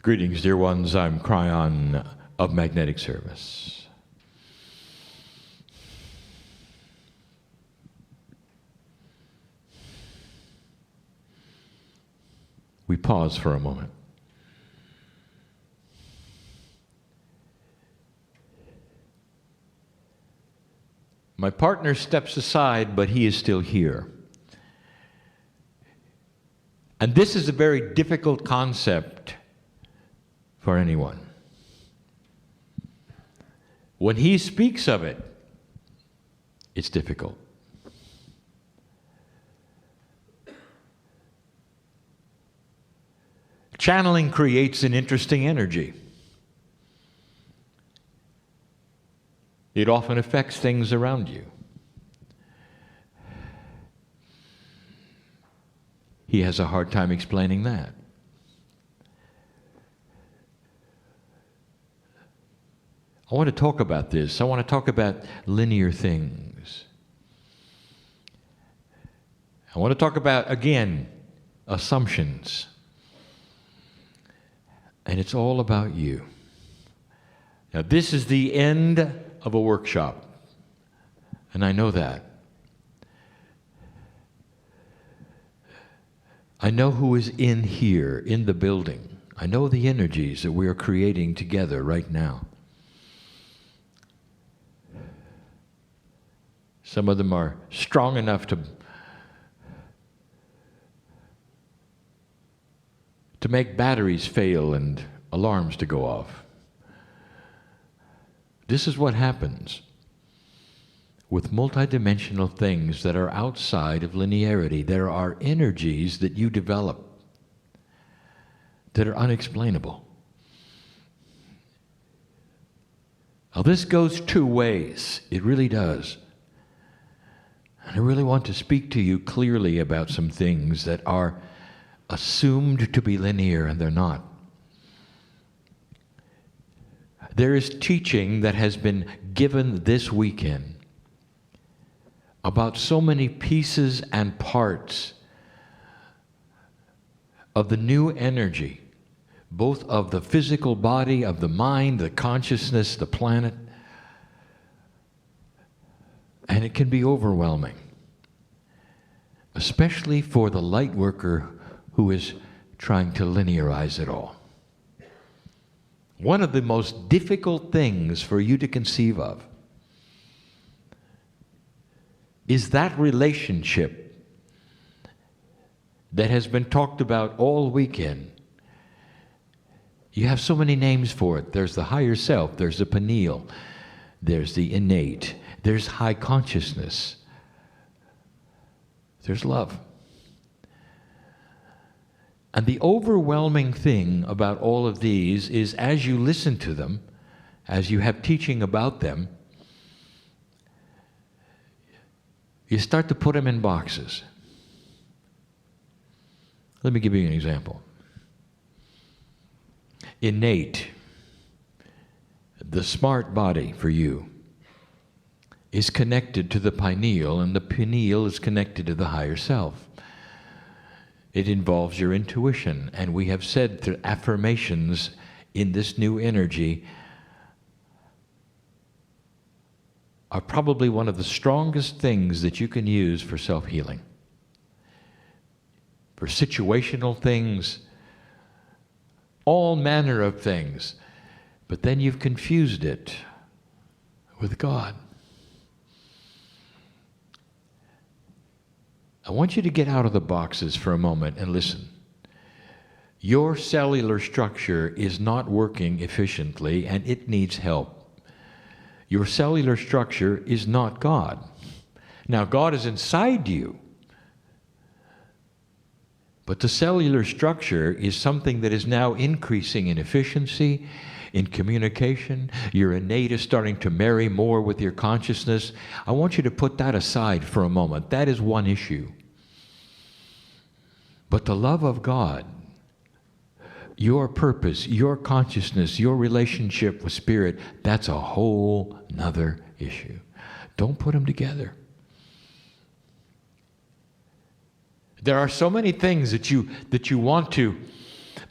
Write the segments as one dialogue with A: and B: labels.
A: Greetings, dear ones. I'm Kryon of Magnetic Service. We pause for a moment. My partner steps aside, but he is still here. And this is a very difficult concept for anyone. When he speaks of it, it's difficult. Channeling creates an interesting energy. It often affects things around you. He has a hard time explaining that. I want to talk about this. I want to talk about linear things. I want to talk about, again, assumptions. And it's all about you. Now, this is the end of a workshop, and I know that. I know who is in here, in the building. I know the energies that we are creating together right now. Some of them are strong enough to make batteries fail and alarms to go off. This is what happens with multidimensional things that are outside of linearity. There are energies that you develop that are unexplainable. Now, this goes two ways. It really does. And I really want to speak to you clearly about some things that are assumed to be linear, and they're not. There is teaching that has been given this weekend about so many pieces and parts of the new energy, both of the physical body, of the mind, the consciousness, the planet, and it can be overwhelming, especially for the light worker who is trying to linearize it all. One of the most difficult things for you to conceive of is that relationship that has been talked about all weekend. You have so many names for it. There's the higher self, there's the pineal, there's the innate, there's high consciousness, there's love. And the overwhelming thing about all of these is, as you listen to them, as you have teaching about them, you start to put them in boxes. Let me give you an example. Innate, the smart body for you, is connected to the pineal, and the pineal is connected to the higher self. It involves your intuition, and we have said that affirmations in this new energy are probably one of the strongest things that you can use for self-healing. For situational things, all manner of things, but then you've confused it with God. I want you to get out of the boxes for a moment and listen. Your cellular structure is not working efficiently, and it needs help. Your cellular structure is not God. Now, God is inside you, but the cellular structure is something that is now increasing in efficiency, in communication. Your innate is starting to marry more with your consciousness. I want you to put that aside for a moment. That is one issue. But the love of God, your purpose, your consciousness, your relationship with Spirit, that's a whole nother issue. Don't put them together. There are so many things that you want to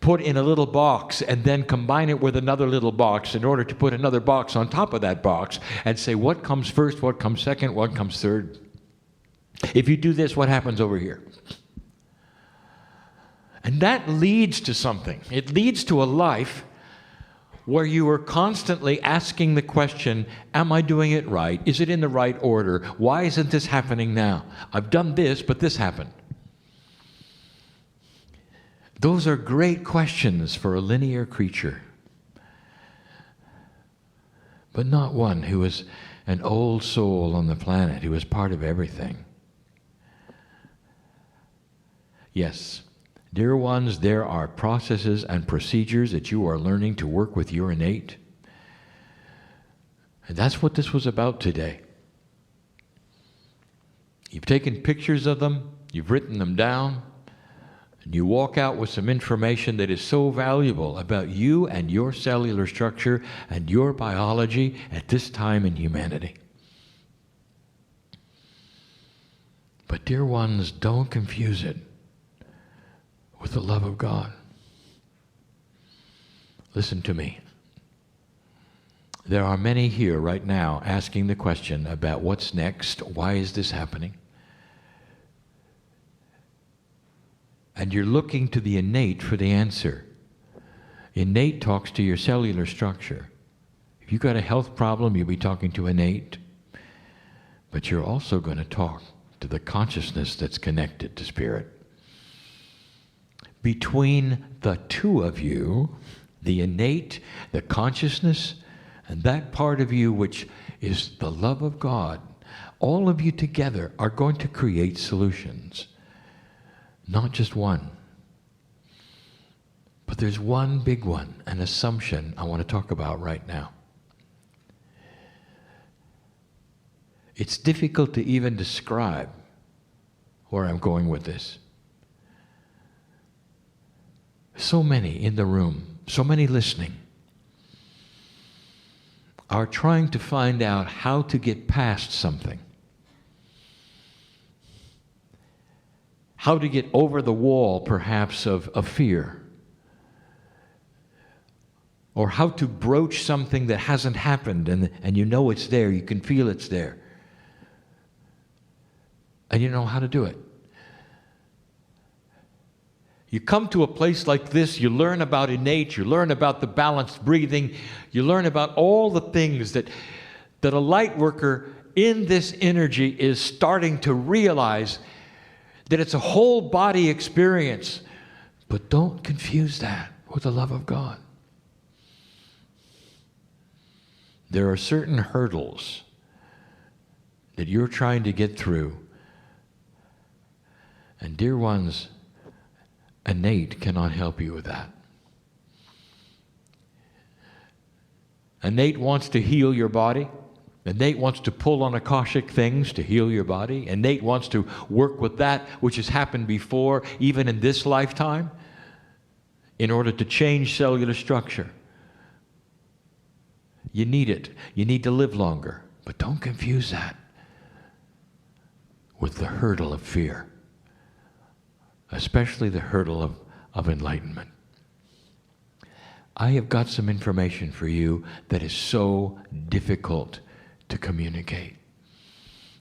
A: put in a little box and then combine it with another little box in order to put another box on top of that box and say what comes first, what comes second, what comes third. If you do this, what happens over here? And that leads to something. It leads to a life where you are constantly asking the question, am I doing it right? Is it in the right order? Why isn't this happening now? I've done this, but this happened. Those are great questions for a linear creature, but not one who is an old soul on the planet, who is part of everything. Yes, dear ones, there are processes and procedures that you are learning to work with your innate. And that's what this was about today. You've taken pictures of them, you've written them down, and you walk out with some information that is so valuable about you and your cellular structure and your biology at this time in humanity. But dear ones, don't confuse it with the love of God. Listen to me. There are many here right now asking the question about what's next, why is this happening? And you're looking to the innate for the answer. Innate talks to your cellular structure. If you've got a health problem, you'll be talking to innate. But you're also going to talk to the consciousness that's connected to spirit. Between the two of you, the innate, the consciousness, and that part of you which is the love of God, all of you together are going to create solutions. Not just one. But there's one big one, an assumption I want to talk about right now. It's difficult to even describe where I'm going with this. So many in the room, so many listening, are trying to find out how to get past something. How to get over the wall, perhaps, of fear. Or how to broach something that hasn't happened and you know it's there, you can feel it's there. And you know how to do it. You come to a place like this, you learn about innate, you learn about the balanced breathing, you learn about all the things that a light worker in this energy is starting to realize that it's a whole body experience. But don't confuse that with the love of God. There are certain hurdles that you're trying to get through. And dear ones, innate cannot help you with that. Innate wants to heal your body. Innate wants to pull on Akashic things to heal your body. Innate wants to work with that which has happened before, even in this lifetime, in order to change cellular structure. You need it. You need to live longer. But don't confuse that with the hurdle of fear, especially the hurdle of enlightenment. I have got some information for you that is so difficult to communicate.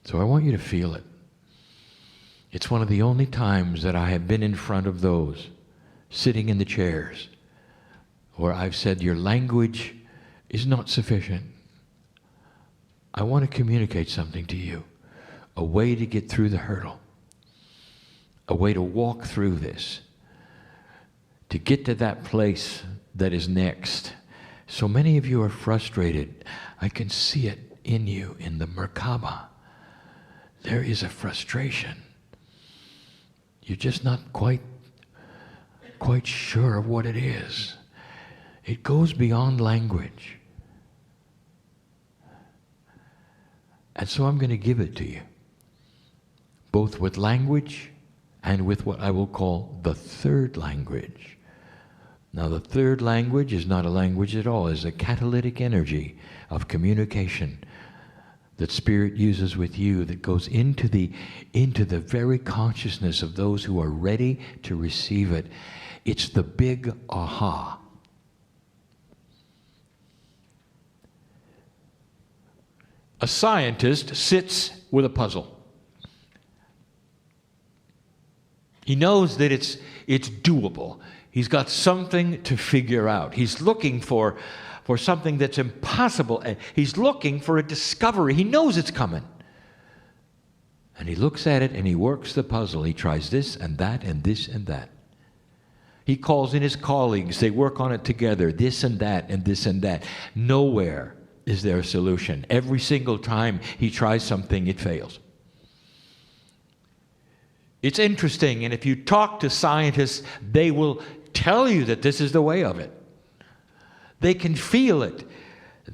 A: So I want you to feel it. It's one of the only times that I have been in front of those sitting in the chairs where I've said your language is not sufficient. I want to communicate something to you, a way to get through the hurdle, a way to walk through this, to get to that place that is next. So many of you are frustrated. I can see it in you, in the Merkaba. There is a frustration. You're just not quite sure of what it is. It goes beyond language. And so I'm going to give it to you, both with language and with what I will call the third language. Now, the third language is not a language at all. It's a catalytic energy of communication that Spirit uses with you that goes into the very consciousness of those who are ready to receive it. It's the big aha. A scientist sits with a puzzle. He knows that it's doable. He's got something to figure out. He's looking for something that's impossible. He's looking for a discovery. He knows it's coming. And he looks at it and he works the puzzle. He tries this and that and this and that. He calls in his colleagues. They work on it together. This and that and this and that. Nowhere is there a solution. Every single time he tries something, it fails. It's interesting, and if you talk to scientists, they will tell you that this is the way of it. They can feel it,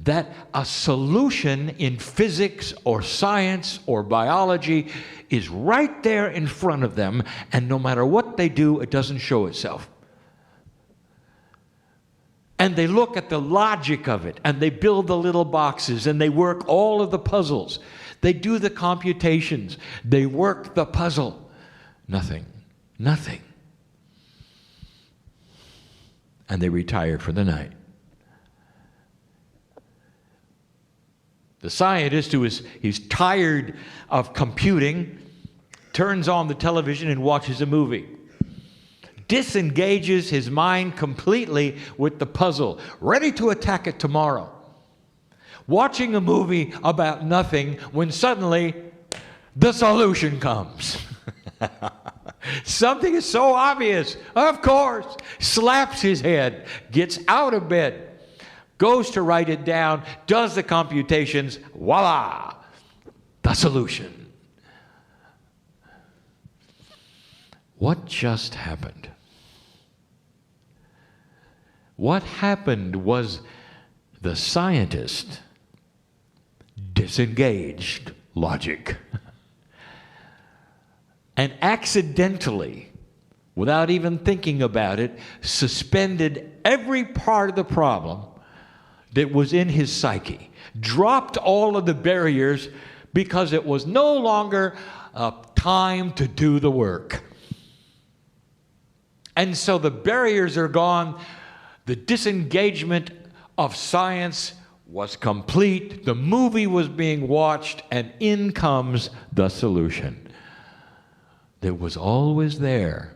A: that a solution in physics or science or biology is right there in front of them, and no matter what they do, it doesn't show itself. And they look at the logic of it, and they build the little boxes, and they work all of the puzzles. They do the computations. They work the puzzle. Nothing. Nothing. And they retire for the night. The scientist he's tired of computing, turns on the television and watches a movie. Disengages his mind completely with the puzzle, ready to attack it tomorrow. Watching a movie about nothing when suddenly the solution comes. Something is so obvious, of course. Slaps his head, gets out of bed, goes to write it down, does the computations, voila, the solution. What just happened? What happened was the scientist disengaged logic and accidentally, without even thinking about it, suspended every part of the problem that was in his psyche, dropped all of the barriers because it was no longer time to do the work. And so the barriers are gone. The disengagement of science was complete. The movie was being watched, and in comes the solution that was always there,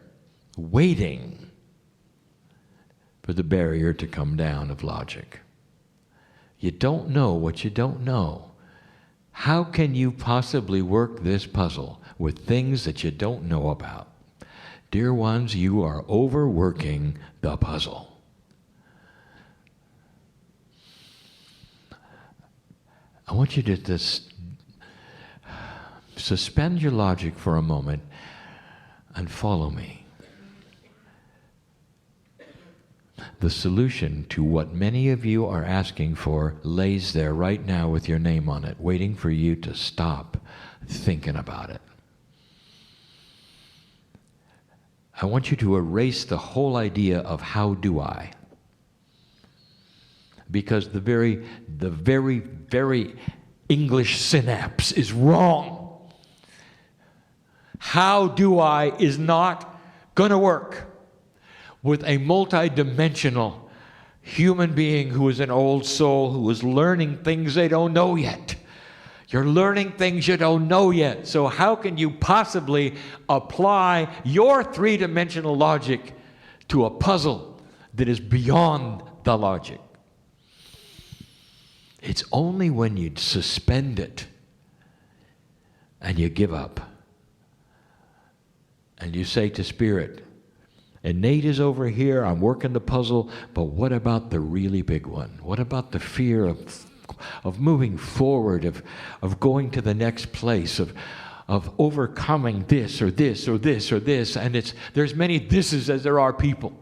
A: waiting for the barrier to come down of logic. You don't know what you don't know. How can you possibly work this puzzle with things that you don't know about? Dear ones, you are overworking the puzzle. I want you to just suspend your logic for a moment and follow me. The solution to what many of you are asking for lays there right now with your name on it, waiting for you to stop thinking about it. I want you to erase the whole idea of how do I? Because the very English synapse is wrong. How do I is not going to work with a multidimensional human being who is an old soul who is learning things they don't know yet. You're learning things you don't know yet. So how can you possibly apply your three-dimensional logic to a puzzle that is beyond the logic? It's only when you suspend it and you give up and you say to Spirit, and Nate is over here, I'm working the puzzle, but what about the really big one? What about the fear of moving forward, of going to the next place, of overcoming this or this or this or this, and there's many thises as there are people.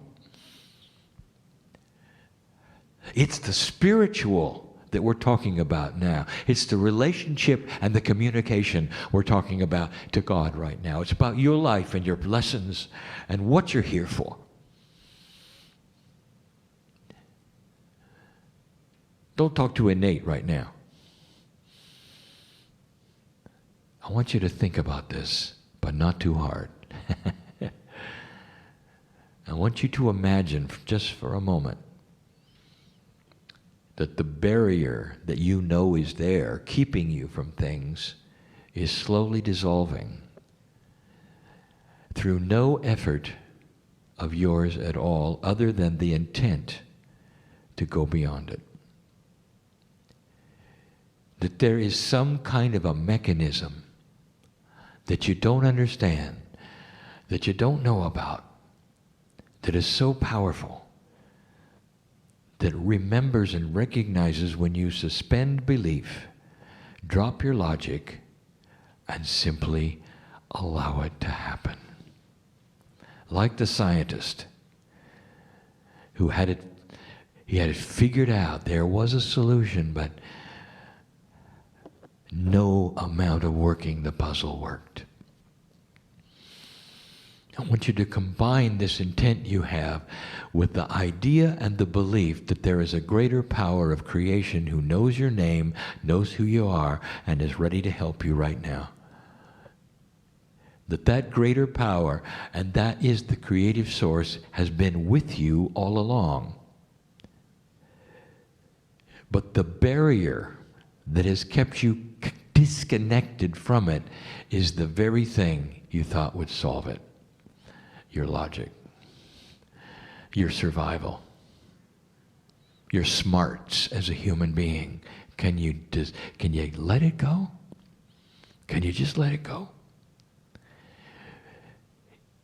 A: It's the spiritual that we're talking about now. It's the relationship and the communication we're talking about to God right now. It's about your life and your lessons and what you're here for. Don't talk to Nate right now. I want you to think about this, but not too hard. I want you to imagine, just for a moment, that the barrier that you know is there, keeping you from things, is slowly dissolving through no effort of yours at all, other than the intent to go beyond it. That there is some kind of a mechanism that you don't understand, that you don't know about, that is so powerful, that remembers and recognizes when you suspend belief, drop your logic, and simply allow it to happen. Like the scientist who had it figured out. There was a solution, but no amount of working the puzzle worked. I want you to combine this intent you have with the idea and the belief that there is a greater power of creation who knows your name, knows who you are, and is ready to help you right now. That greater power, and that is the creative source, has been with you all along. But the barrier that has kept you disconnected from it is the very thing you thought would solve it. Your logic, your survival, your smarts as a human being. Can you let it go? Can you just let it go?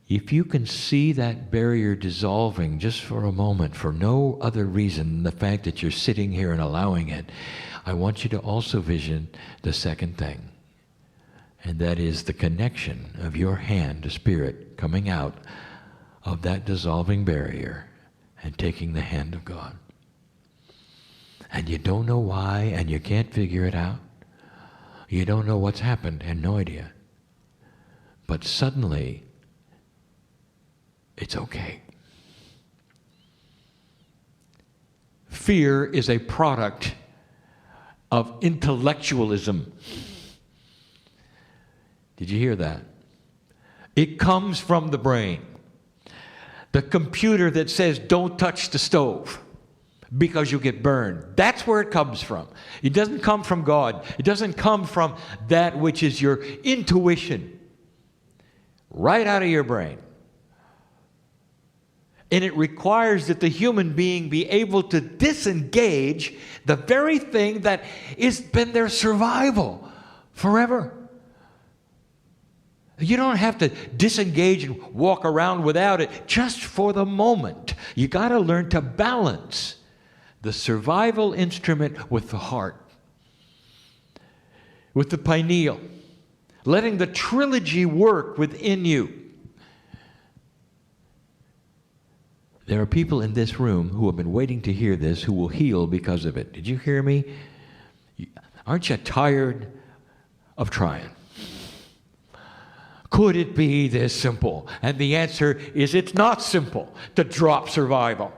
A: If you can see that barrier dissolving just for a moment, for no other reason than the fact that you're sitting here and allowing it, I want you to also vision the second thing. And that is the connection of your hand to Spirit coming out of that dissolving barrier and taking the hand of God. And you don't know why, and you can't figure it out. You don't know what's happened, and no idea. But suddenly, it's okay. Fear is a product of intellectualism. Did you hear that? It comes from the brain. The computer that says, don't touch the stove because you get burned. That's where it comes from. It doesn't come from God. It doesn't come from that which is your intuition. Right out of your brain. And it requires that the human being be able to disengage the very thing that has been their survival forever. You don't have to disengage and walk around without it just for the moment. You got to learn to balance the survival instrument with the heart, with the pineal, letting the trilogy work within you. There are people in this room who have been waiting to hear this who will heal because of it. Did you hear me? Aren't you tired of trying? Could it be this simple? And the answer is it's not simple to drop survival.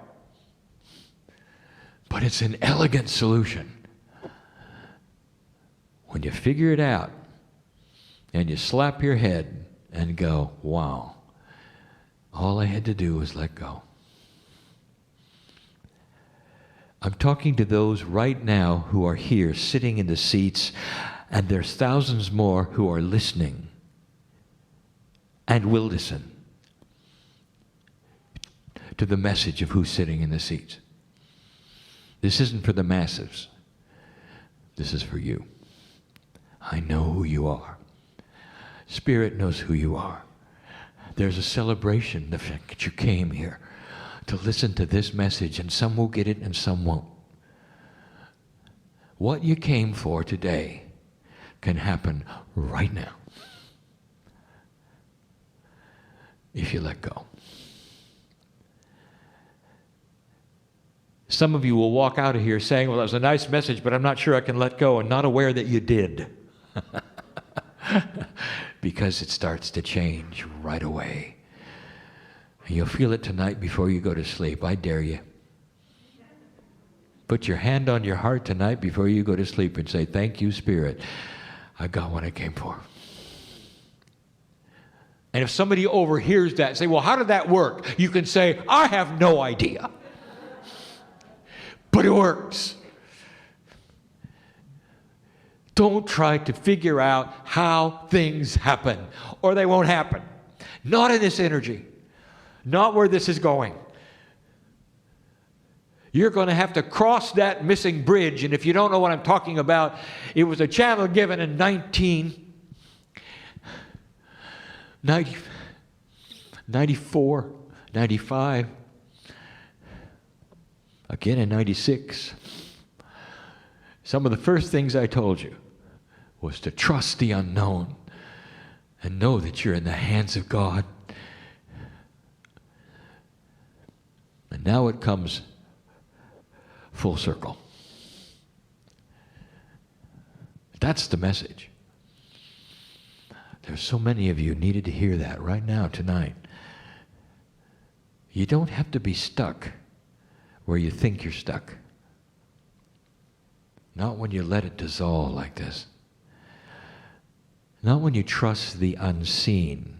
A: But it's an elegant solution. When you figure it out and you slap your head and go, wow, all I had to do was let go. I'm talking to those right now who are here sitting in the seats, and there's thousands more who are listening and will listen to the message of who's sitting in the seats. This isn't for the masses. This is for you. I know who you are. Spirit knows who you are. There's a celebration, the fact that you came here to listen to this message, and some will get it and some won't. What you came for today can happen right now if you let go. Some of you will walk out of here saying, well, that was a nice message, but I'm not sure I can let go, and not aware that you did. Because it starts to change right away. And you'll feel it tonight before you go to sleep. I dare you. Put your hand on your heart tonight before you go to sleep and say, thank you, Spirit. I got what I came for. And if somebody overhears that and say, well, how did that work? You can say, I have no idea. But it works. Don't try to figure out how things happen, or they won't happen. Not in this energy. Not where this is going. You're going to have to cross that missing bridge. And if you don't know what I'm talking about, it was a channel given in 1994, 95, again in 96. Some of the first things I told you was to trust the unknown and know that you're in the hands of God. And now it comes full circle. That's the message. There's so many of you needed to hear that right now, tonight. You don't have to be stuck where you think you're stuck. Not when you let it dissolve like this. Not when you trust the unseen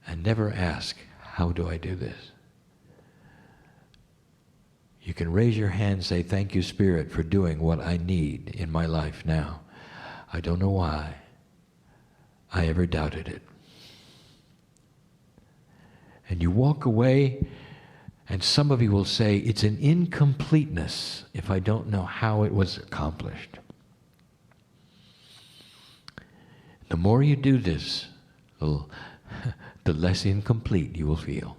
A: and never ask, how do I do this? You can raise your hand and say, thank you, Spirit, for doing what I need in my life now. I don't know why I ever doubted it. And you walk away, and some of you will say, it's an incompleteness if I don't know how it was accomplished. The more you do this, the less incomplete you will feel.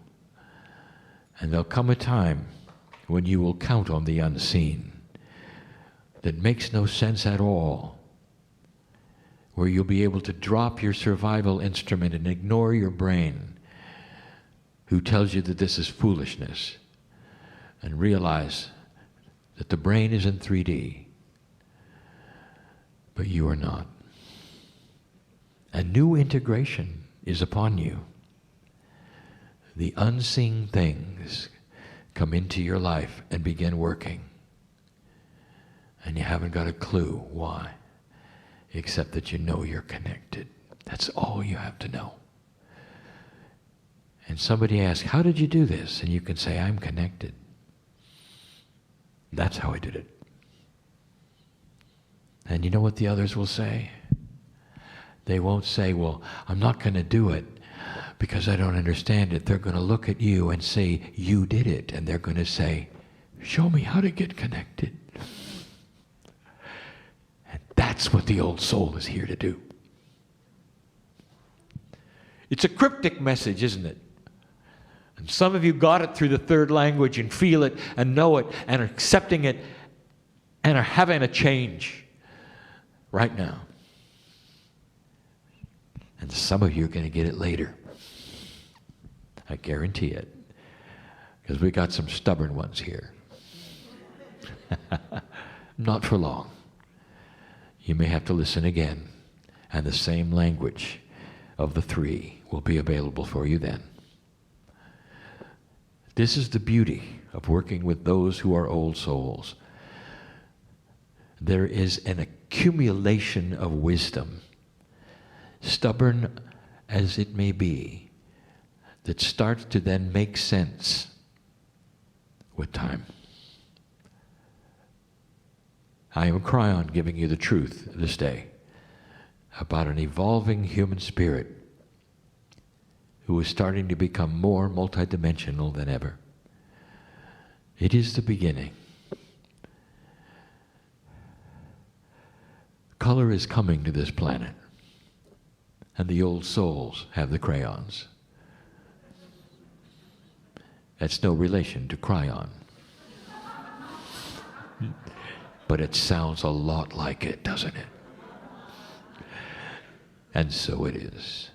A: And there'll come a time when you will count on the unseen that makes no sense at all, where you'll be able to drop your survival instrument and ignore your brain, who tells you that this is foolishness, and realize that the brain is in 3D, but you are not. A new integration is upon you. The unseen things come into your life and begin working. And you haven't got a clue why, except that you know you're connected. That's all you have to know. And somebody asks, how did you do this? And you can say, I'm connected. That's how I did it. And you know what the others will say? They won't say, well, I'm not going to do it because I don't understand it. They're going to look at you and say, you did it. And they're going to say, show me how to get connected. And that's what the old soul is here to do. It's a cryptic message, isn't it? And some of you got it through the third language and feel it and know it and are accepting it and are having a change right now. And some of you are going to get it later. I guarantee it. Because we got some stubborn ones here. Not for long. You may have to listen again. And the same language of the three will be available for you then. This is the beauty of working with those who are old souls. There is an accumulation of wisdom, stubborn as it may be, that starts to then make sense with time. I am Kryon giving you the truth this day about an evolving human spirit who is starting to become more multidimensional than ever. It is the beginning. Color is coming to this planet, and the old souls have the crayons. That's no relation to Kryon. But it sounds a lot like it, doesn't it? And so it is.